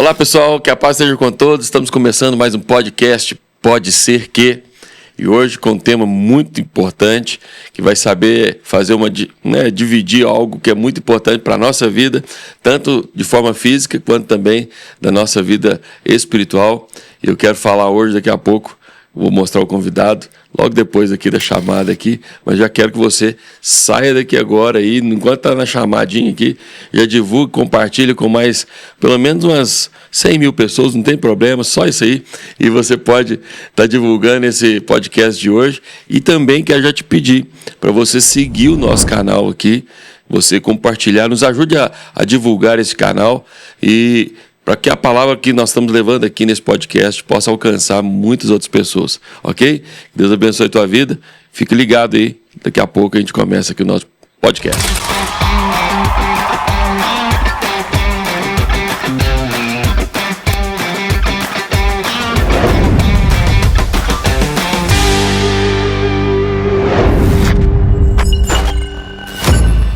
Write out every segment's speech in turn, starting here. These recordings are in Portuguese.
Olá pessoal, que a paz seja com todos. Estamos começando mais um podcast Pode Ser Que, e hoje com um tema muito importante que vai saber fazer dividir algo que é muito importante para a nossa vida, tanto de forma física quanto também da nossa vida espiritual. E eu quero falar hoje, daqui a pouco, vou mostrar o convidado logo depois aqui da chamada aqui, mas já quero que você saia daqui agora aí, enquanto está na chamadinha aqui, já divulgue, compartilhe com mais, pelo menos umas 100 mil pessoas, não tem problema, só isso aí, e você pode estar divulgando esse podcast de hoje. E também quero já te pedir para você seguir o nosso canal aqui, você compartilhar, nos ajude a divulgar esse canal e para que a palavra que nós estamos levando aqui nesse podcast possa alcançar muitas outras pessoas, ok? Deus abençoe a tua vida. Fique ligado aí, daqui a pouco a gente começa aqui o nosso podcast.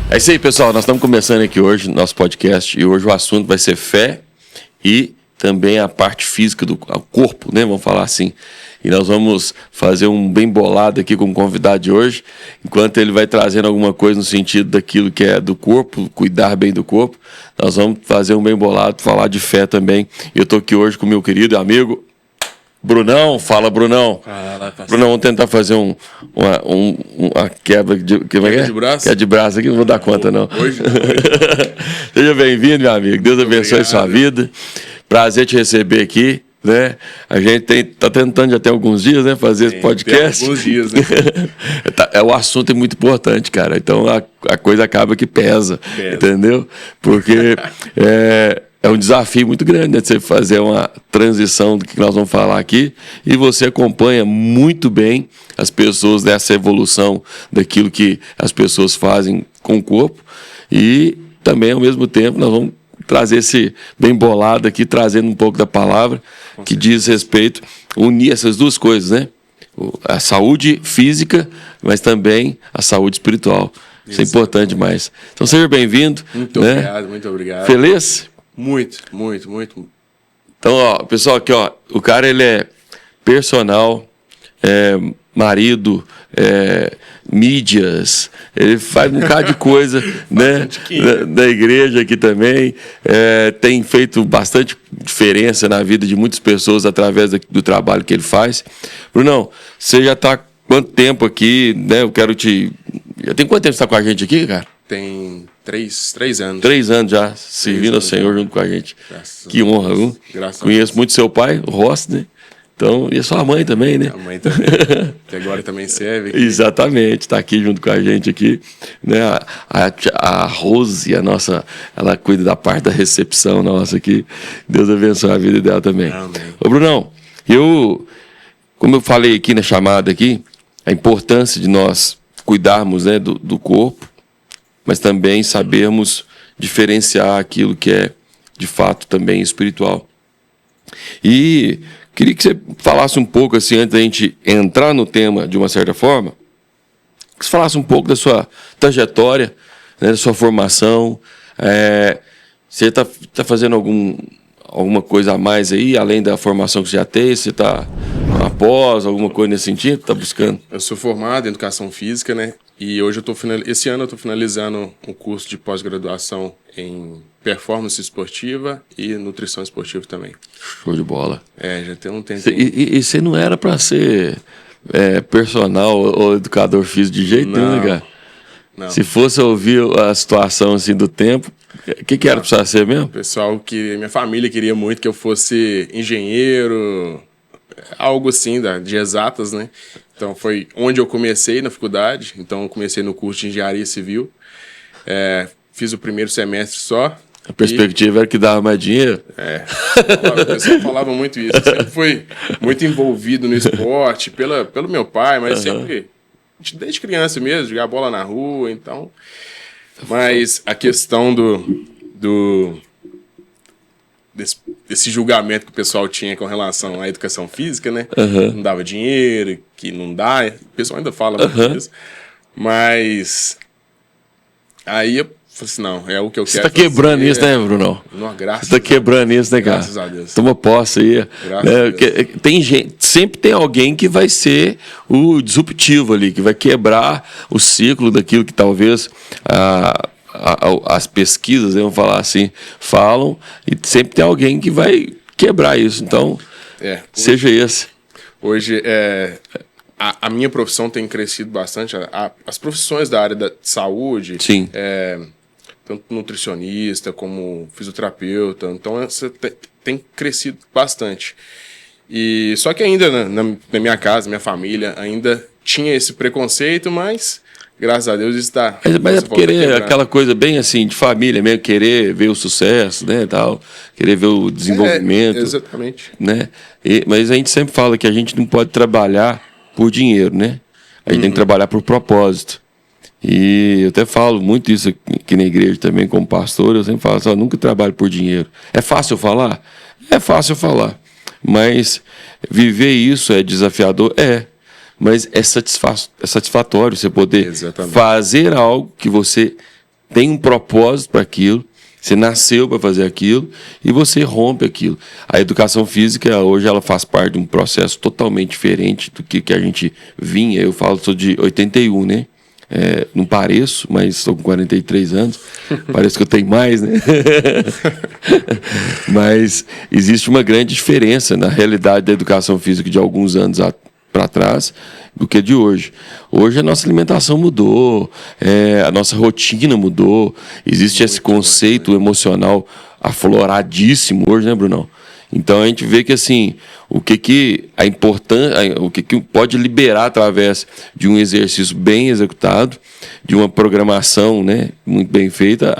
É isso aí, pessoal. Nós estamos começando aqui hoje nosso podcast e hoje o assunto vai ser fé e também a parte física do corpo, né? Vamos falar assim. E nós vamos fazer um bem bolado aqui com o convidado de hoje, enquanto ele vai trazendo alguma coisa no sentido daquilo que é do corpo, cuidar bem do corpo. Nós vamos fazer um bem bolado, falar de fé também. Eu estou aqui hoje com o meu querido amigo Brunão. Fala, Brunão. Fala, Brunão, vamos tentar fazer uma quebra de... Quebra de braço? Quebra de braço aqui, não vou dar conta, não. Hoje não. Seja bem-vindo, meu amigo. Deus abençoe a sua vida. Prazer te receber aqui, né? A gente está tentando já tem alguns dias, né, fazer esse podcast. Tem alguns dias, né? O assunto é muito importante, cara. Então a coisa acaba que pesa. Entendeu? Porque é um desafio muito grande, né, de você fazer uma transição do que nós vamos falar aqui, e você acompanha muito bem as pessoas nessa evolução daquilo que as pessoas fazem com o corpo, e também, ao mesmo tempo, nós vamos trazer esse bem bolado aqui, trazendo um pouco da palavra que diz respeito, unir essas duas coisas, né? A saúde física, mas também a saúde espiritual. Isso é importante demais. Então, seja bem-vindo. Muito obrigado, muito obrigado. Feliz? Muito, muito, muito. Então, ó, pessoal, aqui, ó, o cara, ele é personal, marido, mídias, ele faz um bocado de coisa, né, da igreja aqui também, tem feito bastante diferença na vida de muitas pessoas através do trabalho que ele faz. Brunão, você já está quanto tempo aqui, né, já tem quanto tempo você está com a gente aqui, cara? Tem 3 anos. 3 anos já, servindo ao Senhor junto com a gente. Que honra, viu? Conheço muito seu pai, o Rossi, né? Então, e a sua mãe também, né? A mãe também, que agora também serve aqui. Exatamente, está aqui junto com a gente aqui, né? A Rose, ela cuida da parte da recepção nossa aqui. Deus abençoe a vida dela também. Amém. Ô, Brunão, como eu falei aqui na chamada aqui, a importância de nós cuidarmos, né, do corpo, mas também sabermos diferenciar aquilo que é, de fato, também espiritual. E queria que você falasse um pouco, assim, antes da gente entrar no tema de uma certa forma, que você falasse um pouco da sua trajetória, né, da sua formação. Você está fazendo alguma coisa a mais aí, além da formação que você já tem? Você está após alguma coisa nesse sentido? Está buscando? Eu sou formado em Educação Física, né? E hoje esse ano eu estou finalizando um curso de pós-graduação em Performance Esportiva e Nutrição Esportiva também. Show de bola. Já tem um tempo. E você não era para ser personal ou educador físico de jeito nenhum, né, cara? Não. Se fosse ouvir a situação assim do tempo, o que era para ser mesmo? Pessoal, minha família queria muito que eu fosse engenheiro, algo assim, de exatas, né? Então foi onde eu comecei na faculdade. Então eu comecei no curso de Engenharia Civil. Fiz o primeiro semestre só. A perspectiva era que dava mais dinheiro? O pessoal falava muito isso. Eu sempre fui muito envolvido no esporte, pelo meu pai, mas sempre, desde criança mesmo, jogar bola na rua, então. Mas a questão desse julgamento que o pessoal tinha com relação à educação física, né? Não dava dinheiro, que não dá. O pessoal ainda fala muito disso. Mas aí eu falei assim, não, é o que eu Você quero tá quebrando fazer. isso, né, Bruno? Não, graças Você tá quebrando isso, né, cara? Graças a Deus. Toma posse aí. Graças a Deus. Tem gente, sempre tem alguém que vai ser o disruptivo ali, que vai quebrar o ciclo daquilo que talvez as pesquisas, vamos falar assim, falam, e sempre tem alguém que vai quebrar isso. Então, seja esse. Hoje, a minha profissão tem crescido bastante. As profissões da área da saúde, Sim. Tanto nutricionista como fisioterapeuta, então você tem crescido bastante. E só que ainda na minha casa, minha família, ainda tinha esse preconceito, mas graças a Deus isso está... Mas é querer aquela coisa bem assim, de família mesmo, querer ver o sucesso, né, tal, querer ver o desenvolvimento. Exatamente. Né? Mas a gente sempre fala que a gente não pode trabalhar por dinheiro, né? A gente tem que trabalhar por propósito. E eu até falo muito isso aqui na igreja também, como pastor, eu sempre falo assim, eu nunca trabalho por dinheiro. É fácil falar? É fácil falar. Mas viver isso é desafiador? É. Mas é satisfatório você poder fazer algo que você tem um propósito para aquilo, você nasceu para fazer aquilo e você rompe aquilo. A educação física, hoje, ela faz parte de um processo totalmente diferente do que a gente vinha. Eu sou de 81, né? Não pareço, mas estou com 43 anos. Parece que eu tenho mais, né? Mas existe uma grande diferença na realidade da educação física de alguns anos para trás do que de hoje. Hoje a nossa alimentação mudou, a nossa rotina mudou, existe esse conceito emocional afloradíssimo hoje, né, Brunão? Então a gente vê que assim, o que pode liberar através de um exercício bem executado, de uma programação, né, muito bem feita,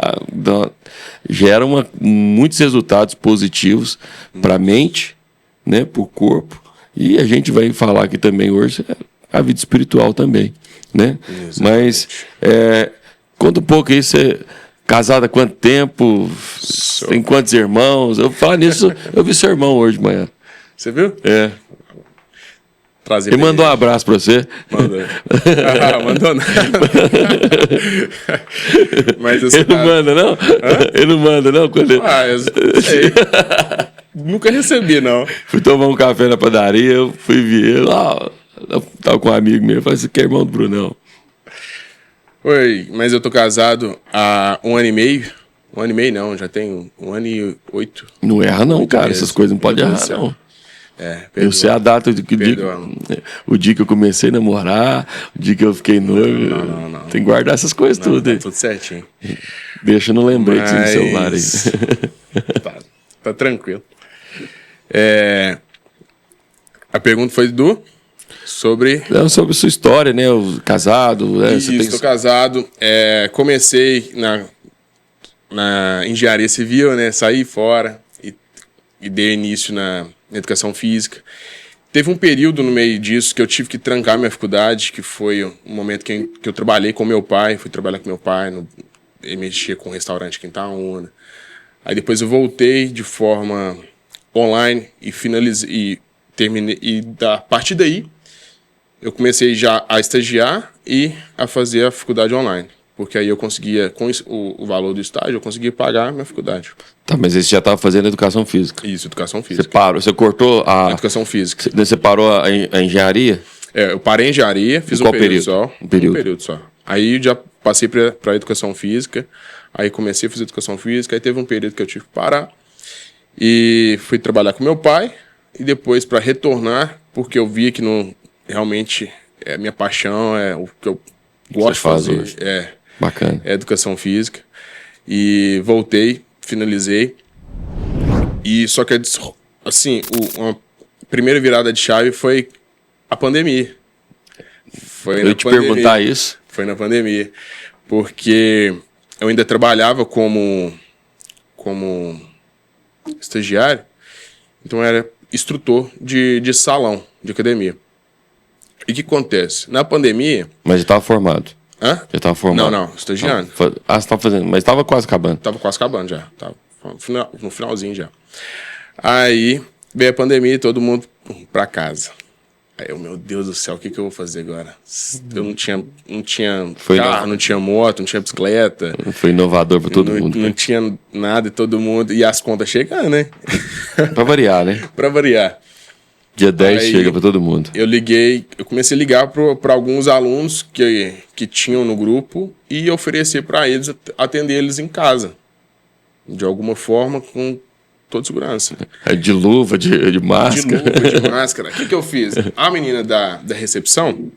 gera muitos resultados positivos para a mente, né, para o corpo. E a gente vai falar aqui também hoje a vida espiritual também, né? Exatamente. Mas conta um pouco aí, você casado há quanto tempo? Tem quantos irmãos? Eu falo nisso, eu vi seu irmão hoje de manhã. Você viu? Ele mandou um abraço pra você. Mandou. Mandou nada. Mas ele não manda, não? Ele não manda, não? Eu sei. Nunca recebi, não. Fui tomar um café na padaria, eu fui ver ele lá. Eu tava com um amigo meu, eu falei assim, que é irmão do Brunão. Oi, mas eu tô casado há 1 ano e meio. 1 ano e meio não, já tenho 1 ano e 8. Não erra não, cara, essas coisas não podem errar, não. Eu sei a data o dia que eu comecei a namorar, o dia que eu fiquei noivo. Não. Tem que guardar essas coisas tudo aí. Tudo certinho. Deixa no lembrete no celular aí. Tá tranquilo. A pergunta foi sobre sua história, né? O casado. Isso, estou casado. Comecei na engenharia civil, né? Saí fora e dei início na educação física. Teve um período no meio disso que eu tive que trancar minha faculdade, que foi um momento que eu trabalhei com meu pai, fui trabalhar com meu pai, ele mexia com um restaurante Quintaúna. Aí depois eu voltei de forma online e finalizei e terminei. E a partir daí eu comecei já a estagiar e a fazer a faculdade online. Porque aí eu conseguia, com o valor do estágio, eu conseguia pagar a minha faculdade. Tá, mas você já estava fazendo educação física. Isso, educação física. Você cortou a... Educação física. Você parou a engenharia? Eu parei a engenharia, fiz um período só. Um período só. Aí já passei para a educação física, aí comecei a fazer educação física, aí teve um período que eu tive que parar. E fui trabalhar com meu pai, e depois para retornar, porque eu via que não realmente é a minha paixão, é o que eu gosto de fazer. Hoje. Bacana. É educação física. E voltei, finalizei. E só que, assim, a primeira virada de chave foi a pandemia. Eu ia te perguntar isso. Foi na pandemia. Porque eu ainda trabalhava como estagiário, então eu era instrutor de salão, de academia. E o que acontece? Na pandemia... Mas já estava formado. Hã? Já estava formado. Não, estagiário. Você estava fazendo, mas estava quase acabando. Estava quase acabando já. Tava no finalzinho já. Aí veio a pandemia e todo mundo para casa. Aí eu, meu Deus do céu, o que eu vou fazer agora? Eu não tinha Foi carro, não tinha moto, não tinha bicicleta. Foi inovador para todo mundo. Não tinha nada e todo mundo. E as contas chegando, né? Para variar, né? Pra variar. Dia 10 Aí, chega para todo mundo. Eu comecei a ligar para alguns alunos que tinham no grupo e oferecer para eles, atender eles em casa. De alguma forma, com toda segurança. De luva, de máscara. De luva, de máscara. O que eu fiz? A menina da recepção,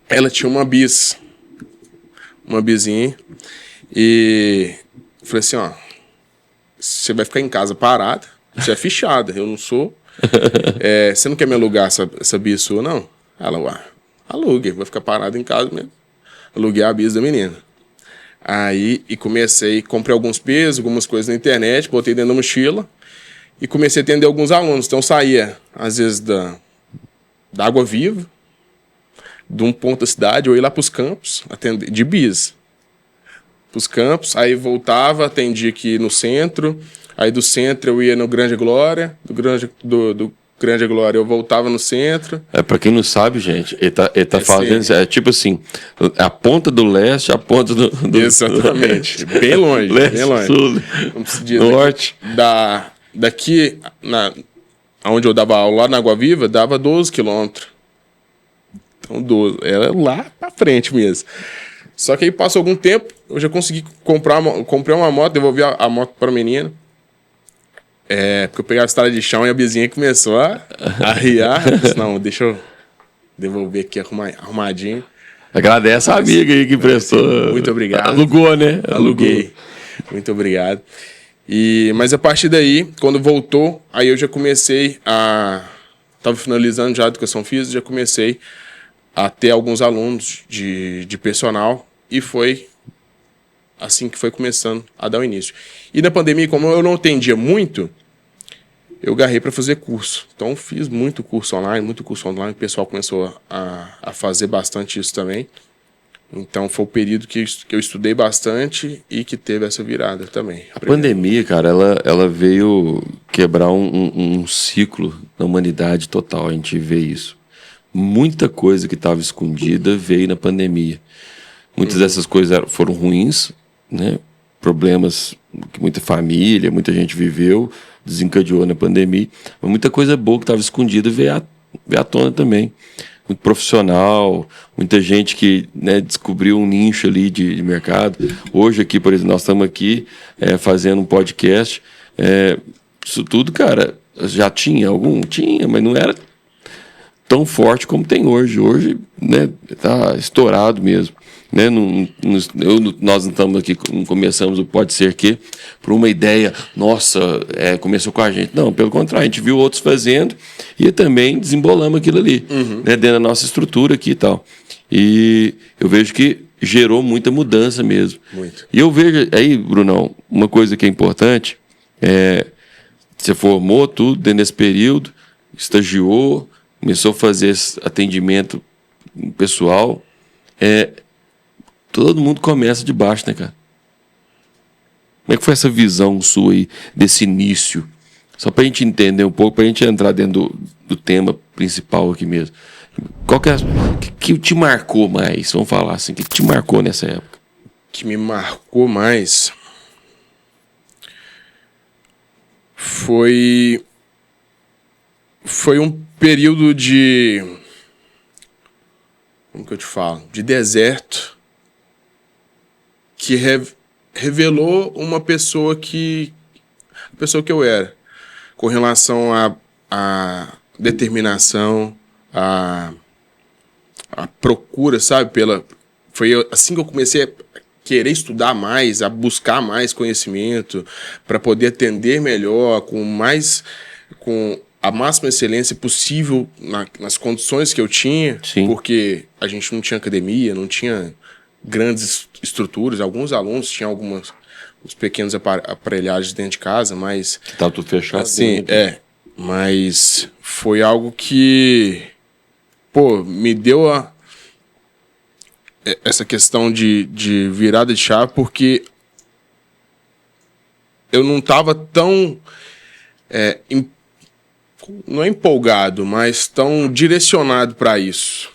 ela tinha uma bizinha, e falei assim, ó, você vai ficar em casa parada, você é fichada, eu não sou. Você não quer me alugar essa bis sua, não? Ela, alugue, vai ficar parada em casa mesmo. Aluguei a bis da menina. Aí, comprei alguns pesos, algumas coisas na internet, botei dentro da mochila e comecei a atender alguns alunos. Então, eu saía, às vezes, da Água Viva, de um ponto da cidade, eu ia lá para os campos, atender, de bis. Para os campos, aí voltava, atendia aqui no centro. Aí do centro eu ia no Grande Glória, do Grande Glória eu voltava no centro. Pra quem não sabe, gente, ele tá fazendo, tipo assim, a ponta do leste, a ponta do... Exatamente, bem longe, leste, bem longe. Sul, norte. Daqui, onde eu dava aula, lá na Água Viva, dava 12 quilômetros. Então 12, era lá pra frente mesmo. Só que aí passou algum tempo, eu já consegui comprei uma moto, devolvi a moto para a menina. Porque eu peguei a estrada de chão e a vizinha começou a riar. Eu disse, não, deixa eu devolver aqui arrumadinho. Agradece a amiga aí que prestou. Muito obrigado. Alugou, né? Aluguei. Muito obrigado. Mas a partir daí, quando voltou, aí eu já comecei Estava finalizando já a educação física, já comecei a ter alguns alunos de personal e foi assim que foi começando a dar o início. E na pandemia, como eu não atendia muito, eu garrei para fazer curso. Então, fiz muito curso online. O pessoal começou a fazer bastante isso também. Então, foi o período que eu estudei bastante e que teve essa virada também. A pandemia, cara, ela veio quebrar um ciclo na humanidade total. A gente vê isso. Muita coisa que estava escondida veio na pandemia. Muitas dessas coisas foram ruins, né? Problemas que muita família, muita gente viveu, desencadeou na pandemia. Mas muita coisa boa que estava escondida veio à tona também. Muito profissional, muita gente que, né, descobriu um nicho ali de mercado. Hoje aqui, por exemplo, nós estamos aqui fazendo um podcast. Isso tudo, cara, já tinha, mas não era tão forte como tem hoje. Hoje, né, tá estourado mesmo. Né? Nós não estamos aqui, não começamos o Pode Ser Que por uma ideia, nossa, começou com a gente. Não, pelo contrário, a gente viu outros fazendo e também desembolamos aquilo ali, né, dentro da nossa estrutura aqui e tal. E eu vejo que gerou muita mudança mesmo. Muito. E eu vejo aí, Brunão, uma coisa que é importante, você formou tudo dentro desse período, estagiou, começou a fazer esse atendimento pessoal. Todo mundo começa de baixo, né, cara? Como é que foi essa visão sua aí, desse início? Só pra gente entender um pouco, pra gente entrar dentro do tema principal aqui mesmo. Qual que te marcou mais? Vamos falar assim, o que te marcou nessa época? Que me marcou mais foi um período de... Como que eu te falo? De deserto, que revelou uma pessoa que eu era, com relação à determinação, à procura, sabe? Foi assim que eu comecei a querer estudar mais, a buscar mais conhecimento, para poder atender melhor, com a máxima excelência possível nas condições que eu tinha. Sim. Porque a gente não tinha academia, não tinha grandes estruturas. Alguns alunos tinham uns pequenos aparelhagens dentro de casa, mas... Tá tudo fechado. Assim, mas foi algo que, me deu essa questão de virada de chave, porque eu não estava tão... não é empolgado, mas tão direcionado para isso.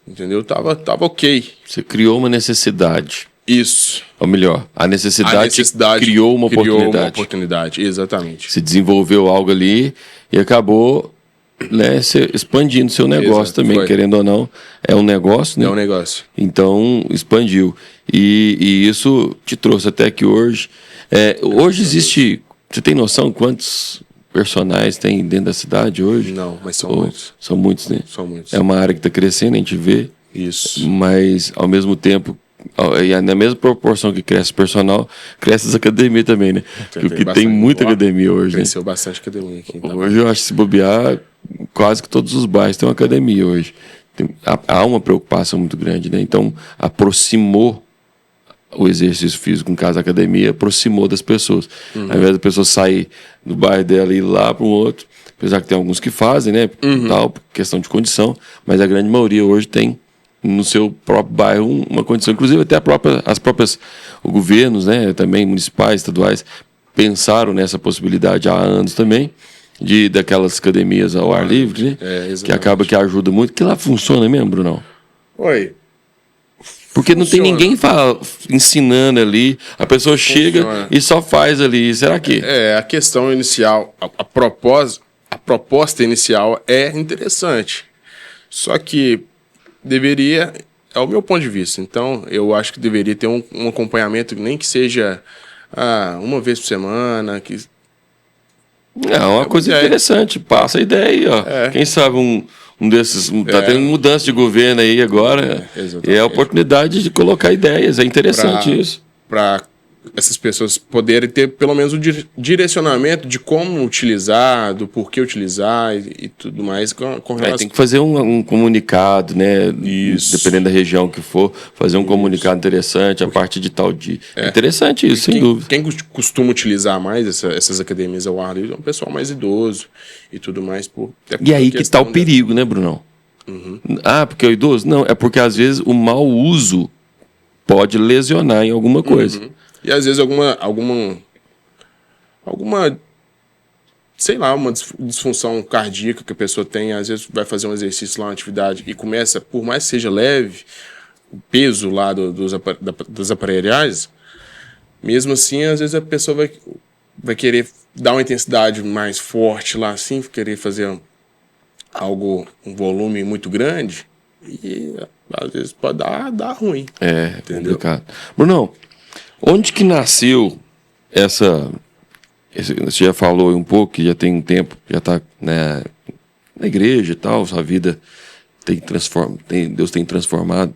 Entendeu? Tava ok. Você criou uma necessidade. Isso. Ou melhor, a necessidade criou uma oportunidade. Exatamente. Se desenvolveu algo ali e acabou, né, expandindo seu negócio também, querendo ou não. É um negócio, né? É um negócio. Então, expandiu. E isso te trouxe até que hoje... hoje existe... Você tem noção quantos personagens tem dentro da cidade hoje? Não, mas são muitos. São muitos, né? São muitos. É uma área que está crescendo, a gente vê. Isso. Mas, ao mesmo tempo, e na mesma proporção que cresce o personal, cresce as academias também, né? Porque tem muita academia hoje. Cresceu bastante academia aqui. Tá hoje eu acho que se bobear, quase que todos os bairros têm uma academia hoje. Há uma preocupação muito grande, né? Então, aproximou o exercício físico, no caso a academia, aproximou das pessoas. Ao invés da pessoa sair do bairro dela e ir lá para um outro, apesar que tem alguns que fazem, né? Tal, questão de condição, mas a grande maioria hoje tem no seu próprio bairro uma condição, inclusive até os governos, né, também municipais, estaduais, pensaram nessa possibilidade há anos também, daquelas academias ao ar livre, né, que acaba que ajuda muito, que lá funciona mesmo, Brunão? Oi. Porque não tem ninguém ensinando ali, a pessoa chega e só faz ali, será que? A questão inicial, a proposta inicial é interessante, só que deveria, é o meu ponto de vista, então eu acho que deveria ter um acompanhamento, nem que seja uma vez por semana. É uma coisa interessante, passa a ideia aí, ó. Quem sabe um desses, tá tendo mudança de governo aí agora, e é a oportunidade de colocar ideias, é interessante isso. Para essas pessoas poderem ter pelo menos o direcionamento de como utilizar, do porquê utilizar e tudo mais com relação... Tem que fazer um comunicado, né? Isso. Dependendo da região que for, fazer um comunicado interessante a partir de tal dia. É interessante isso, sem dúvida. Quem costuma utilizar mais essas academias ao ar livre é um pessoal mais idoso e tudo mais. E aí que está o perigo, né, Brunão? Porque é o idoso? Não, é porque às vezes o mau uso pode lesionar em alguma coisa. E às vezes alguma sei lá, uma disfunção cardíaca que a pessoa tem, às vezes vai fazer um exercício lá, uma atividade, e começa, por mais que seja leve, o peso lá das aparelhagens, mesmo assim, às vezes a pessoa vai querer dar uma intensidade mais forte lá, assim, querer fazer um volume muito grande, e às vezes pode dar ruim. Entendeu? Complicado. Brunão, onde que nasceu você já falou um pouco, que já tem um tempo, já está, né, na igreja e tal, sua vida Deus tem transformado.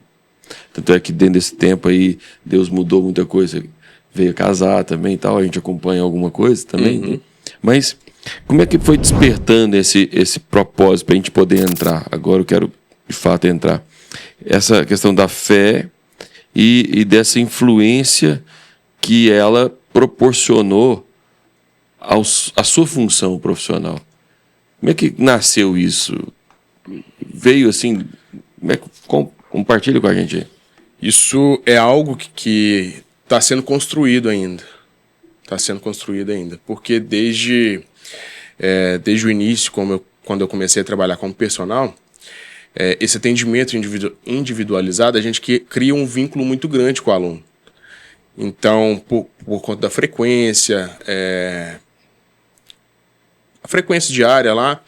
Tanto é que dentro desse tempo aí, Deus mudou muita coisa, veio casar também e tal, a gente acompanha alguma coisa também. Né? Mas como é que foi despertando esse propósito para a gente poder entrar? Agora eu quero, de fato, entrar. Essa questão da fé e dessa influência que ela proporcionou a sua função profissional. Como é que nasceu isso? Veio assim... Compartilha com a gente aí. Isso é algo que está sendo construído ainda. Porque desde o início, quando eu comecei a trabalhar como personal, esse atendimento individualizado, a gente cria um vínculo muito grande com o aluno. Então, por conta da frequência, a frequência diária lá,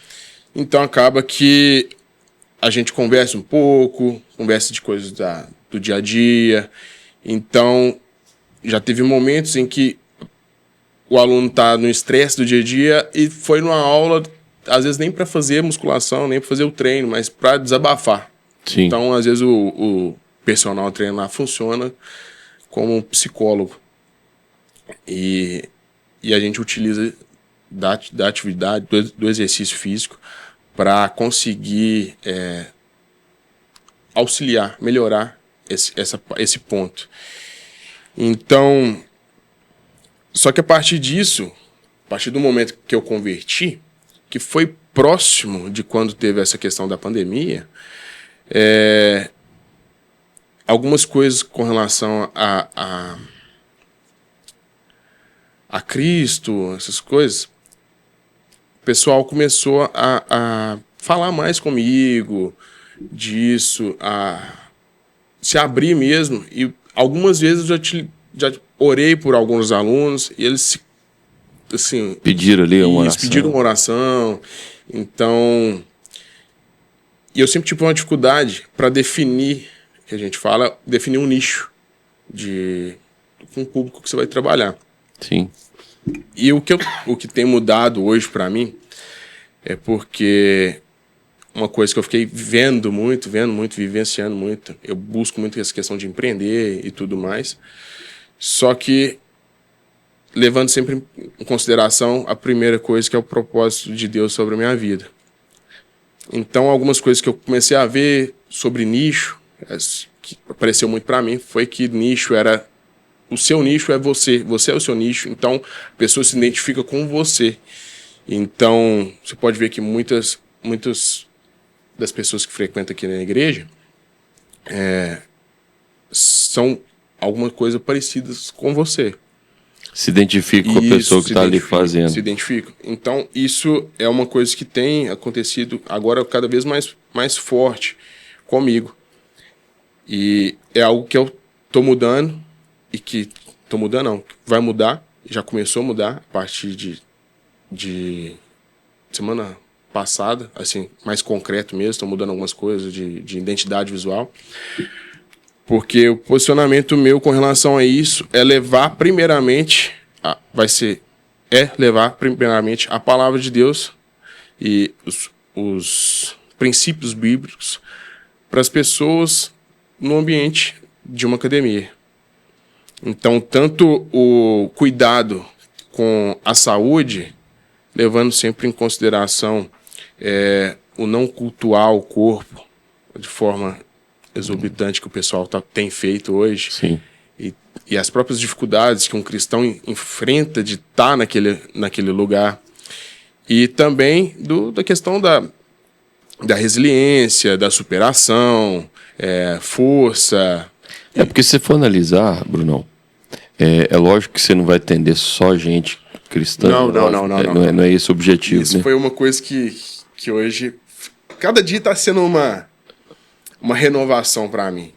então acaba que a gente conversa um pouco, conversa de coisas do dia a dia. Então, já teve momentos em que o aluno está no estresse do dia a dia e foi numa aula, às vezes nem para fazer musculação, nem para fazer o treino, mas para desabafar. Sim. Então, às vezes, o personal trainer lá funciona como um psicólogo. E a gente utiliza da atividade, do exercício físico, para conseguir auxiliar, melhorar esse ponto. Então, só que a partir disso, a partir do momento que eu converti, que foi próximo de quando teve essa questão da pandemia, algumas coisas com relação a Cristo, essas coisas, o pessoal começou a falar mais comigo disso, a se abrir mesmo. E algumas vezes eu já orei por alguns alunos e eles assim, Pediram ali uma oração. Pediram uma oração. Então, e eu sempre tive uma dificuldade para definir, que a gente fala, definir um nicho com o público que você vai trabalhar. Sim. E o que tem mudado hoje para mim é porque uma coisa que eu fiquei vendo muito, vivenciando muito, eu busco muito essa questão de empreender e tudo mais, só que levando sempre em consideração a primeira coisa, que é o propósito de Deus sobre a minha vida. Então, algumas coisas que eu comecei a ver sobre nicho, que apareceu muito para mim, foi que nicho era... O seu nicho é você, você é o seu nicho, então a pessoa se identifica com você. Então, você pode ver que muitas das pessoas que frequentam aqui na igreja são alguma coisa parecidas com você. Se identifica com a pessoa que está ali fazendo. Se identifica. Então, isso é uma coisa que tem acontecido agora cada vez mais forte comigo. E é algo que eu estou mudando, e que estou mudando não, vai mudar, já começou a mudar a partir de semana passada, assim, mais concreto mesmo, estou mudando algumas coisas de identidade visual. Porque o posicionamento meu com relação a isso é levar primeiramente a palavra de Deus e os princípios bíblicos para as pessoas no ambiente de uma academia. Então, tanto o cuidado com a saúde, levando sempre em consideração o não cultuar o corpo de forma exorbitante que o pessoal tem feito hoje. Sim. E as próprias dificuldades que um cristão enfrenta de estar naquele lugar. E também da questão da resiliência, da superação, força. Porque se você for analisar, Brunão, é lógico que você não vai atender só gente cristã. Não é esse o objetivo. Isso, né? Foi uma coisa que hoje... Cada dia está sendo uma renovação para mim.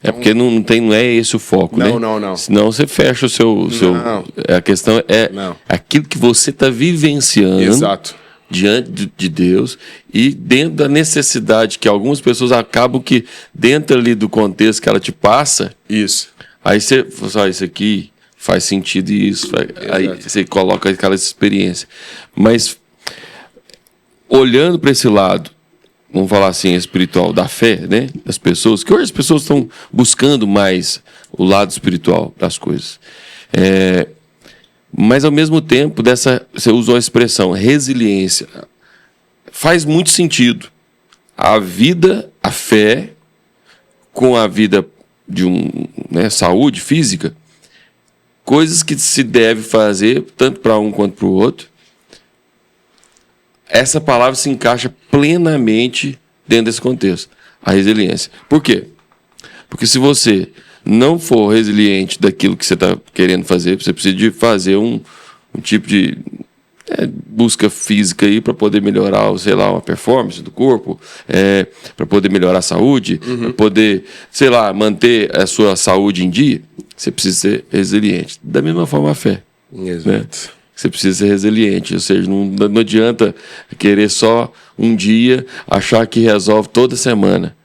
Porque não é esse o foco, né? Não. Senão você fecha o seu... A questão é aquilo que você está vivenciando. Exato. Diante de Deus e dentro da necessidade que algumas pessoas acabam que dentro ali do contexto que ela te passa. Isso. Aí você fala, isso aqui faz sentido isso. Aí você coloca aquela experiência. Mas olhando para esse lado, vamos falar assim, espiritual da fé, né? Das pessoas, que hoje as pessoas estão buscando mais o lado espiritual das coisas. Mas ao mesmo tempo, você usou a expressão resiliência. Faz muito sentido. A vida, a fé, com a vida de saúde física, coisas que se deve fazer, tanto para um quanto para o outro. Essa palavra se encaixa plenamente dentro desse contexto. A resiliência. Por quê? Porque se você não for resiliente daquilo que você está querendo fazer, você precisa de fazer um tipo de busca física aí para poder melhorar, sei lá, uma performance do corpo, para poder melhorar a saúde, para poder, sei lá, manter a sua saúde em dia, você precisa ser resiliente. Da mesma forma a fé. Exato. Né? Você precisa ser resiliente, ou seja, não adianta querer só um dia, achar que resolve toda semana.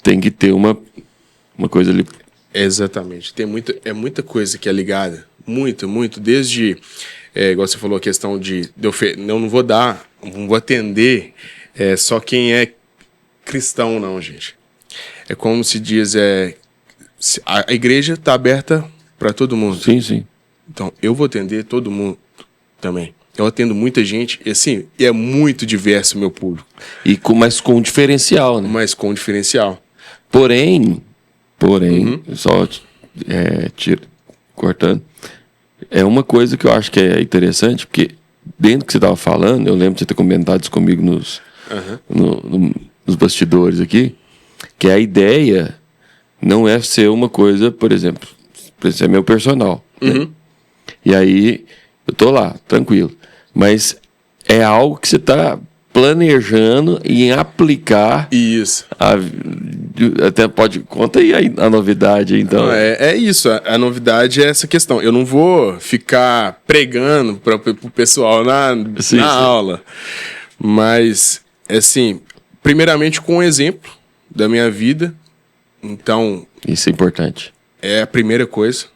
Tem que ter uma coisa ali. Exatamente. É muita coisa que é ligada. Muito. Desde, igual você falou, a questão de não vou atender só quem é cristão, não, gente. É como se diz, a igreja está aberta para todo mundo. Sim. Então, eu vou atender todo mundo também. Eu atendo muita gente, e assim, é muito diverso o meu público. Mas com diferencial, né? Mas com diferencial. Porém, só cortando, é uma coisa que eu acho que é interessante, porque dentro do que você estava falando, eu lembro de você ter comentado isso comigo nos bastidores aqui, que a ideia não é ser uma coisa, por exemplo, esse é meu personal, né? E aí eu tô lá, tranquilo, mas é algo que você está planejando e em aplicar. Isso. Até pode... Conta aí a novidade, então. Não, é isso. A novidade é essa questão. Eu não vou ficar pregando para o pessoal na aula. Mas, assim, primeiramente com um exemplo da minha vida. Então... Isso é importante. É a primeira coisa.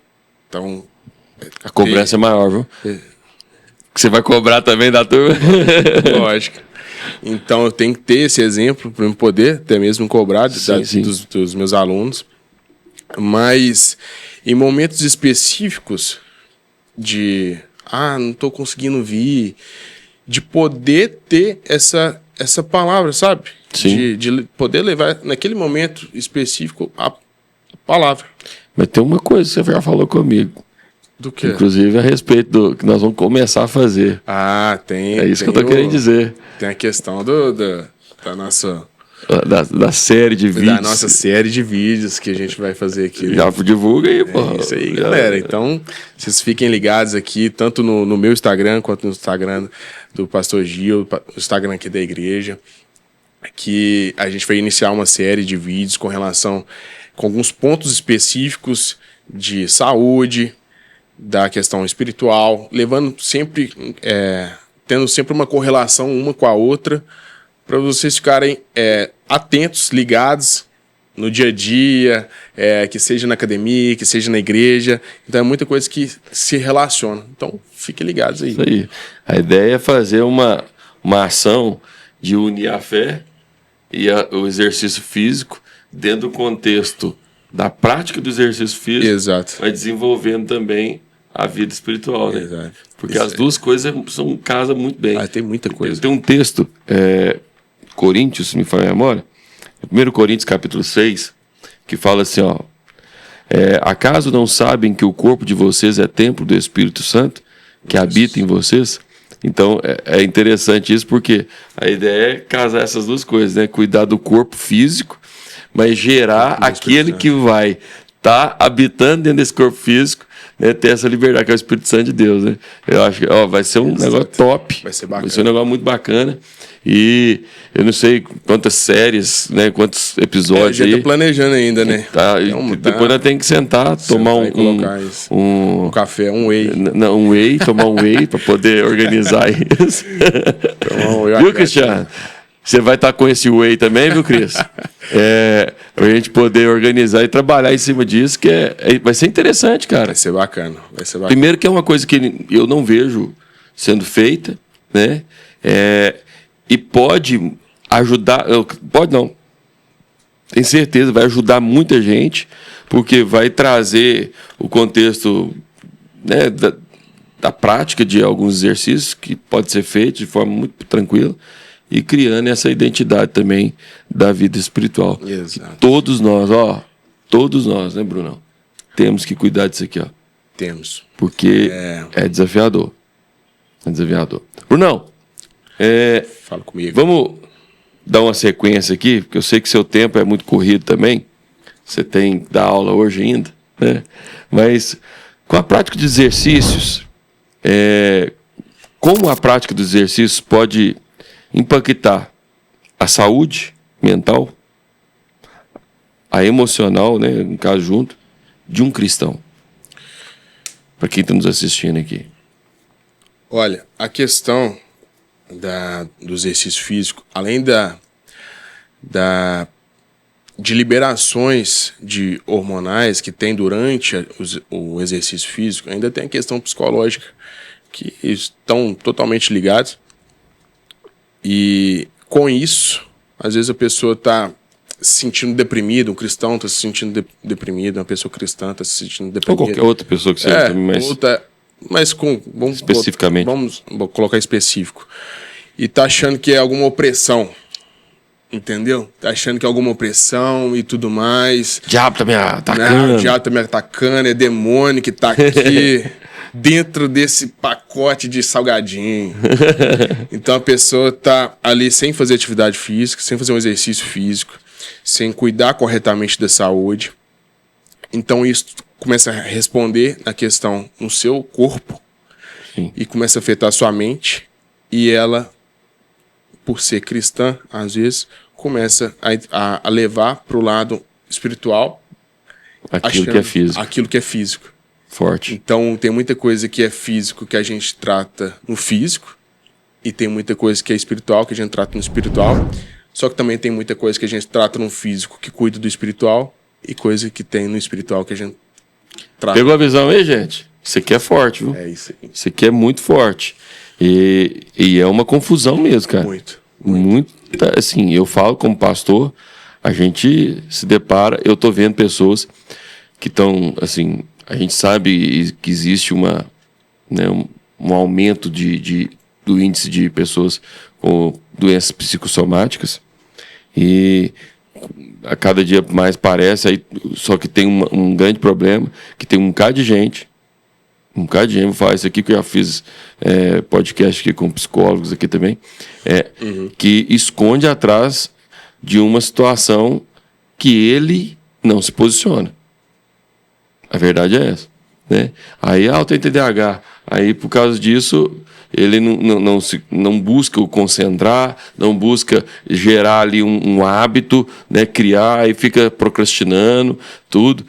Então... A cobrança é maior, viu? Que você vai cobrar também da turma. Lógico. Então eu tenho que ter esse exemplo para eu poder até mesmo cobrar dos meus alunos. Mas em momentos específicos de não estou conseguindo vir, de poder ter essa palavra, sabe? De poder levar naquele momento específico a palavra. Mas tem uma coisa que você já falou comigo. Do quê? Inclusive a respeito do que nós vamos começar a fazer. Tem. É isso que eu tô querendo dizer. Tem a questão da nossa... Da série de vídeos. Da nossa série de vídeos que a gente vai fazer aqui. Já divulga aí, pô. É isso aí, galera. Então, vocês fiquem ligados aqui, tanto no meu Instagram, quanto no Instagram do Pastor Gil, no Instagram aqui da igreja, que a gente vai iniciar uma série de vídeos com alguns pontos específicos de saúde, da questão espiritual, levando sempre, tendo sempre uma correlação uma com a outra, para vocês ficarem atentos, ligados no dia a dia, que seja na academia, que seja na igreja. Então é muita coisa que se relaciona. Então fiquem ligados aí. Isso aí. A ideia é fazer uma ação de unir a fé e o exercício físico dentro do contexto da prática do exercício físico. Exato. Mas desenvolvendo também a vida espiritual, né? Exato. Porque as duas coisas casam muito bem. Tem muita coisa. Tem um texto, Coríntios, se me falha a memória, 1 Coríntios capítulo 6, que fala assim, ó, acaso não sabem que o corpo de vocês é templo do Espírito Santo, que habita em vocês? Então, é interessante isso, porque a ideia é casar essas duas coisas, né? Cuidar do corpo físico, mas gerar aquele que vai estar habitando dentro desse corpo físico, né, ter essa liberdade, que é o Espírito Santo de Deus, né? Eu acho que vai ser um negócio top. Vai ser bacana. Vai ser um negócio muito bacana. E eu não sei quantas séries, né, quantos episódios já aí. tô planejando ainda, né? Depois nós temos que sentar, tomar um café, um whey. Um whey, tomar um whey para poder organizar isso. Viu, Cristiano? Você vai estar com esse whey também, viu, Cris? Para a gente poder organizar e trabalhar em cima disso, que vai ser interessante, cara. Vai ser bacana. Primeiro que é uma coisa que eu não vejo sendo feita, né? E pode ajudar... Pode não. Tenho certeza, vai ajudar muita gente, porque vai trazer o contexto, né, da prática de alguns exercícios que pode ser feito de forma muito tranquila, e criando essa identidade também da vida espiritual. Exato. Todos nós, né, Brunão? Temos que cuidar disso aqui, ó. Temos. Porque é desafiador. É desafiador. Brunão, fala comigo. Vamos dar uma sequência aqui, porque eu sei que seu tempo é muito corrido também. Você tem que dar aula hoje ainda, né? Mas com a prática de exercícios, como a prática dos exercícios pode impactar a saúde mental, a emocional, né, no caso junto, de um cristão? Para quem está nos assistindo aqui. Olha, a questão do exercício físico, além de liberações de hormonais que tem durante o exercício físico, ainda tem a questão psicológica, que estão totalmente ligados. E com isso, às vezes a pessoa está se sentindo deprimida, um cristão está se sentindo deprimido, uma pessoa cristã está se sentindo deprimida. Ou qualquer outra pessoa que seja também mais... Mas especificamente. Vamos colocar específico. E tá achando que é alguma opressão. Entendeu? Tá achando que é alguma opressão e tudo mais. O diabo tá me atacando. O diabo tá me atacando, é demônio que tá aqui dentro desse pacote de salgadinho. Então a pessoa tá ali sem fazer atividade física, sem fazer um exercício físico, sem cuidar corretamente da saúde. Então isso começa a responder na questão no seu corpo. Sim. E começa a afetar a sua mente e ela, por ser cristã, às vezes, começa a levar para o lado espiritual Aquilo que é físico. Aquilo que é físico. Forte. Então, tem muita coisa que é físico que a gente trata no físico, e tem muita coisa que é espiritual que a gente trata no espiritual. Só que também tem muita coisa que a gente trata no físico que cuida do espiritual, e coisa que tem no espiritual que a gente trata. Pegou a visão aí, gente? Isso aqui é forte, viu? É isso aí. Isso aqui é muito forte. E é uma confusão mesmo, cara. Muito. Assim, eu falo como pastor, a gente se depara, eu tô vendo pessoas que estão, assim, a gente sabe que existe um aumento do índice de pessoas com doenças psicossomáticas, e a cada dia mais parece, aí, só que tem um grande problema, que tem um bocado de gente, vou falar isso aqui, que eu já fiz podcast aqui com psicólogos aqui também, que esconde atrás de uma situação que ele não se posiciona. A verdade é essa, né? Aí, eu tenho TDAH. Aí, por causa disso, ele não busca o concentrar, não busca gerar ali um hábito, né? Criar, e fica procrastinando, tudo.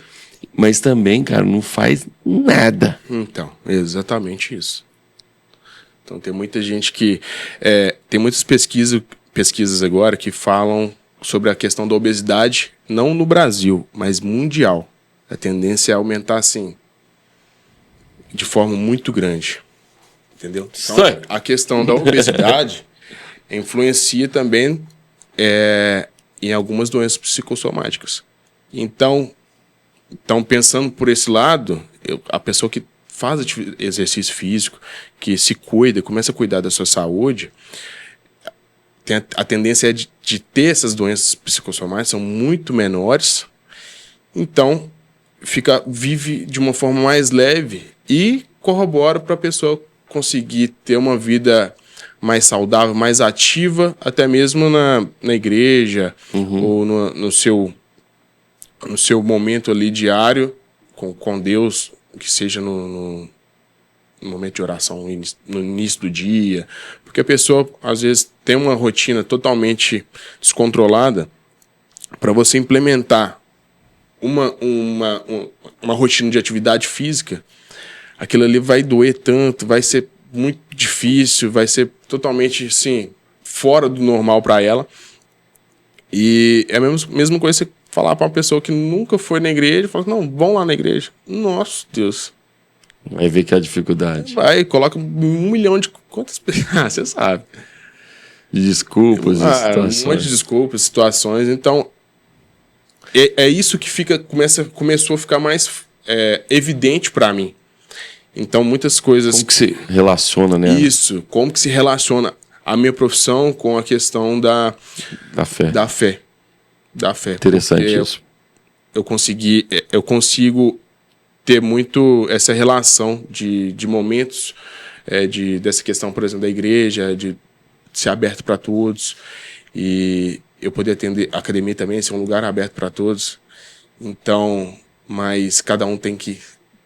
Mas também, cara, não faz nada. Então, exatamente isso. Então, tem muita gente que... tem muitas pesquisas agora que falam sobre a questão da obesidade, não no Brasil, mas mundial. A tendência é aumentar, assim, de forma muito grande. Entendeu? Então, a questão da obesidade influencia também em algumas doenças psicossomáticas. Então, pensando por esse lado, a pessoa que faz exercício físico, que se cuida, começa a cuidar da sua saúde, a tendência é de ter essas doenças psicossomáticas, são muito menores. Então, vive de uma forma mais leve e corrobora para a pessoa conseguir ter uma vida mais saudável, mais ativa, até mesmo na igreja, ou no seu momento ali diário com Deus, que seja no momento de oração, no início do dia. Porque a pessoa, às vezes, tem uma rotina totalmente descontrolada. Para você implementar uma rotina de atividade física, aquilo ali vai doer tanto, vai ser muito difícil, vai ser totalmente, assim, fora do normal para ela. E é a mesma coisa você falar para uma pessoa que nunca foi na igreja, fala, não, vão lá na igreja. Nossa, Deus. Vai ver que é a dificuldade. Vai, coloca 1 milhão de... Quantas pessoas? Você sabe. De desculpas, de situações. Um monte de desculpas, situações. Então, é isso que começou a ficar mais evidente para mim. Então, muitas coisas... Como que se relaciona, né? Isso, como que se relaciona a minha profissão com a questão da fé. Interessante isso. Eu consigo ter muito essa relação de momentos, dessa questão, por exemplo, da igreja, de ser aberto para todos, e eu poder atender a academia também, ser um lugar aberto para todos. Então, mas cada um tem que